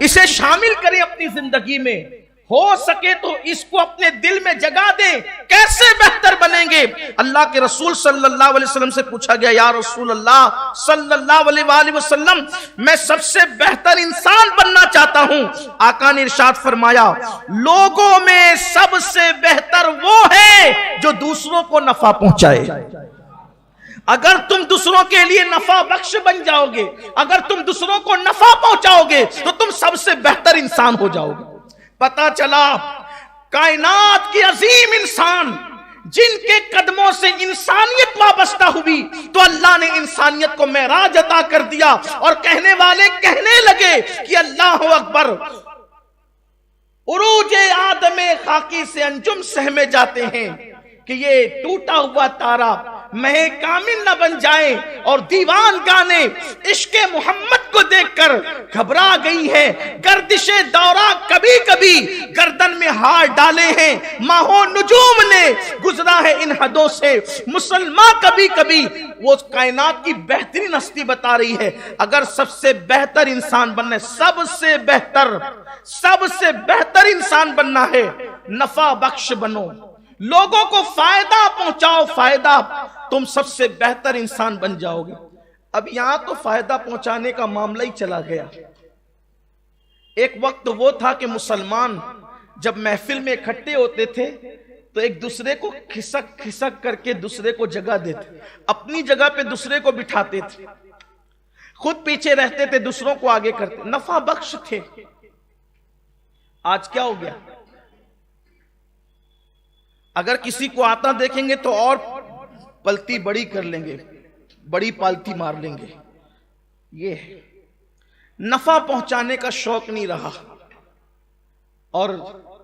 इसे शामिल करें अपनी जिंदगी में, हो सके तो इसको अपने दिल में जगा दें। कैसे बेहतर बनेंगे? अल्लाह के रसूल सल्लल्लाहु अलैहि वसल्लम से पूछा गया, या रसूल अल्लाह सल्लल्लाहु अलैहि वसल्लम, मैं सबसे बेहतर इंसान बनना चाहता हूं। आका ने इरशाद फरमाया, लोगों में सबसे बेहतर वो है जो दूसरों को नफा पहुंचाए। अगर तुम दूसरों के लिए नफा बख्श बन जाओगे, अगर तुम दूसरों को नफा पहुंचाओगे, तो तुम सबसे बेहतर इंसान हो जाओगे। पता चला कायनात के अजीम इंसान जिनके कदमों से इंसानियत वाबस्ता हुई, तो अल्लाह ने इंसानियत को मेराज अता कर दिया और कहने वाले कहने लगे कि अल्लाह अकबर, उरूजे आदमे खाकी से अंजुम सहमे जाते हैं कि ये टूटा हुआ तारा महे कामिल न बन जाए, और दीवान गाने इश्के मोहम्मद को देखकर घबरा गई है। गर्दिशे दौरा कभी कभी गर्दन में हार डाले हैं, माहो नुजूम ने गुजरा है इन हदों से। मुसलमान कभी कभी वो कायनात की बेहतरीन हस्ती बता रही है, अगर सबसे बेहतर इंसान बनना है, सबसे बेहतर इंसान बनना है, नफा बख्श बनो, लोगों को फायदा पहुंचाओ, फायदा, तुम सबसे बेहतर इंसान बन जाओगे। अब यहां तो फायदा पहुंचाने का मामला ही चला गया। एक वक्त वो था कि मुसलमान जब महफिल में इकट्ठे होते थे तो एक दूसरे को खिसक खिसक करके दूसरे को जगह देते, अपनी जगह पे दूसरे को बिठाते थे, खुद पीछे रहते थे, दूसरों को आगे करते, नफा बख्श थे। आज क्या हो गया? अगर किसी को आता देखेंगे तो और पलती बड़ी कर लेंगे, बड़ी पालती मार लेंगे। ये नफा पहुंचाने का शौक नहीं रहा। और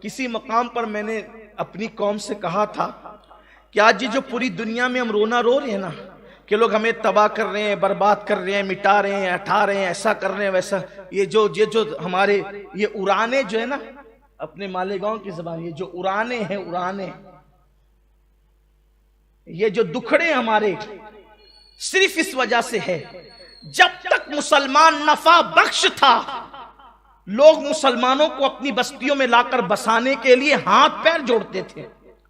किसी मकाम पर मैंने अपनी कौम से कहा था कि आज ये जो पूरी दुनिया में हम रोना रो रहे हैं ना, कि लोग हमें तबाह कर रहे हैं, बर्बाद कर रहे हैं, मिटा रहे हैं, हटा रहे हैं, ऐसा कर रहे हैं, वैसा, ये जो हमारे ये उड़ाने जो है ना, अपने मालेगांव की जबान, ये जो उड़ाने हैं, उड़ाने, ये जो दुखड़े हमारे, सिर्फ इस वजह से है, जब तक मुसलमान नफा बख्श था, लोग मुसलमानों को अपनी बस्तियों में लाकर बसाने के लिए हाथ पैर जोड़ते थे,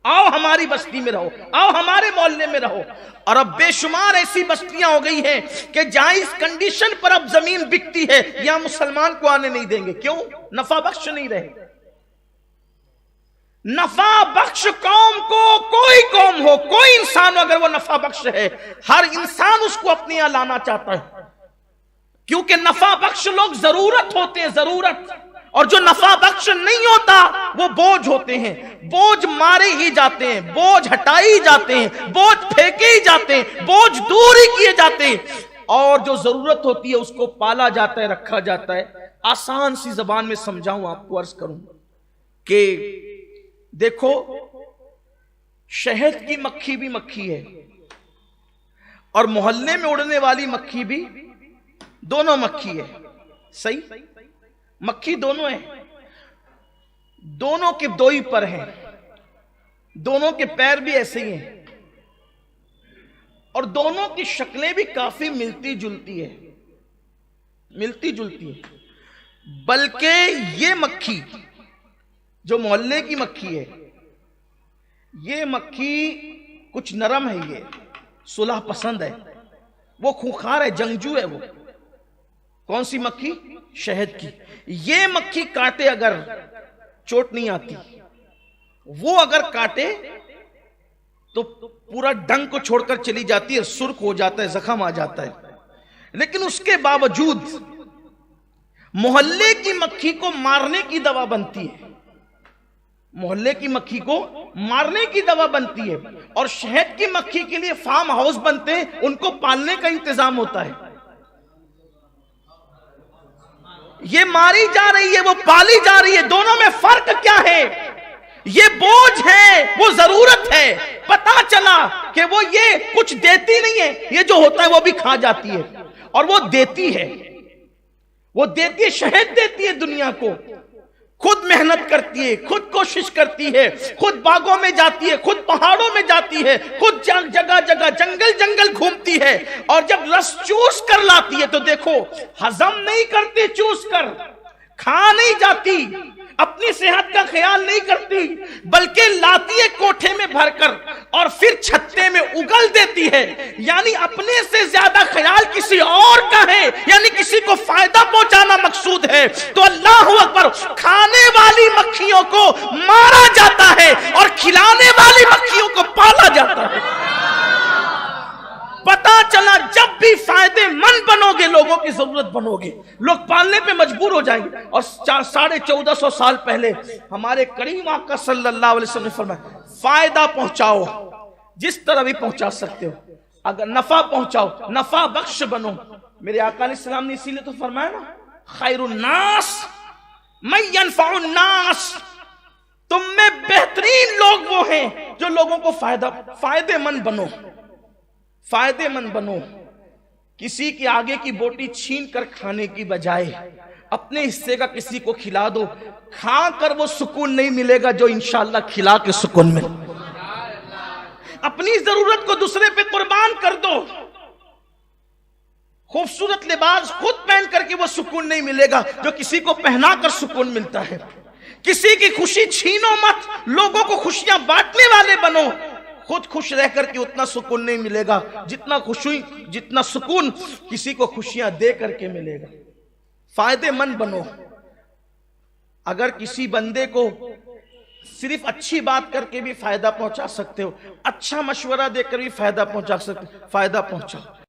आओ हमारी बस्ती में रहो, आओ हमारे मोहल्ले में रहो। और अब बेशुमार ऐसी बस्तियां हो गई हैं कि जहां इस कंडीशन पर अब जमीन बिकती है, यहां मुसलमान को आने नहीं देंगे। क्यों? नफा बख्श नहीं रहे। नफा बख्श कौम को, कोई कौम हो, कोई इंसान हो, अगर वो नफा बख्श है, हर इंसान उसको अपने यहां लाना चाहता है, क्योंकि नफा बख्श लोग जरूरत होते हैं, जरूरत। और जो नफा बख्श नहीं होता वो बोझ होते हैं, बोझ मारे ही जाते हैं, बोझ हटाए ही जाते हैं, बोझ फेंके ही जाते हैं, बोझ दूर ही किए जाते हैं, और जो जरूरत होती है उसको पाला जाता है, रखा जाता है। आसान सी जबान में समझाऊं आपको, अर्ज करूं कि देखो, शहद की मक्खी भी मक्खी है और मोहल्ले में उड़ने वाली मक्खी भी, दोनों मक्खी है। सही? मक्खी दोनों है, दोनों के दो ही पर हैं, दोनों के पैर भी ऐसे ही हैं, और दोनों की शक्लें भी काफी मिलती जुलती है, मिलती जुलती है। बल्कि ये मक्खी जो मोहल्ले की मक्खी है, ये मक्खी कुछ नरम है, ये सुलह पसंद है, वो खूंखार है, जंगजू है। वो कौन सी मक्खी? शहद की। ये मक्खी काटे अगर चोट नहीं आती, वो अगर काटे तो पूरा डंक को छोड़कर चली जाती है, सुर्ख हो जाता है, जख्म आ जाता है। लेकिन उसके बावजूद मोहल्ले की मक्खी को मारने की दवा बनती है, मोहल्ले की मक्खी को मारने की दवा बनती है, और शहद की मक्खी के लिए फार्म हाउस बनते हैं, उनको पालने का इंतजाम होता है। ये मारी जा रही है, वो पाली जा रही है, दोनों में फर्क क्या है? ये बोझ है, वो जरूरत है। पता चला कि वो ये कुछ देती नहीं है, ये जो होता है वो भी खा जाती है, और वो देती है, वो देती है, शहद देती है दुनिया को, खुद मेहनत करती है, खुद कोशिश करती है, खुद बागों में जाती है, खुद पहाड़ों में जाती है, खुद जगह जगह जंगल जंगल घूमती है, और जब रस चूस कर लाती है तो देखो, हजम नहीं करती चूस कर, खा नहीं जाती, अपनी सेहत का ख्याल नहीं करती, बल्कि लाती है कोठे में भरकर और फिर छत्ते में उगल देती है। यानी अपने से ज्यादा ख्याल किसी और का है, यानी किसी को फायदा पहुंचाना मकसूद है। तो अल्लाहु अकबर, खाने वाली मक्खियों को मारा जाता है और खिलाने वाली मक्खियों को पाला जाता है। पता चला जब भी फायदेमंद बनोगे, लोगों की जरूरत बनोगे, लोग पालने पे मजबूर हो जाएंगे। और 1450 साल पहले हमारे करीम आका सल्लल्लाहु अलैहि वसल्लम ने फरमाया, फायदा पहुंचाओ जिस तरह भी पहुंचा सकते हो, अगर नफा पहुंचाओ, नफा बख्श बनो। मेरे आका अलैहिस्सलाम ने इसीलिए तो फरमाया ना, खैरुन नास मैं यनफउन नास, तुम में बेहतरीन लोग वो हैं जो लोगों को फायदेमंद बनो, फायदेमंद बनो। किसी के आगे की बोटी छीन कर खाने की बजाय अपने हिस्से का किसी को खिला दो, खा कर वो सुकून नहीं मिलेगा जो इंशाअल्लाह खिला के सुकून मिले। अपनी जरूरत को दूसरे पे कुर्बान कर दो। खूबसूरत लिबास खुद पहन करके वो सुकून नहीं मिलेगा जो किसी को पहना कर सुकून मिलता है। किसी की खुशी छीनो मत, लोगों को खुशियां बांटने वाले बनो। खुद खुश रह करके उतना सुकून नहीं मिलेगा जितना सुकून किसी को खुशियां दे करके मिलेगा। फायदेमंद बनो। अगर किसी बंदे को सिर्फ अच्छी बात करके भी फायदा पहुंचा सकते हो, अच्छा मशवरा देकर भी फायदा पहुंचा सकते हो, फायदा पहुंचाओ।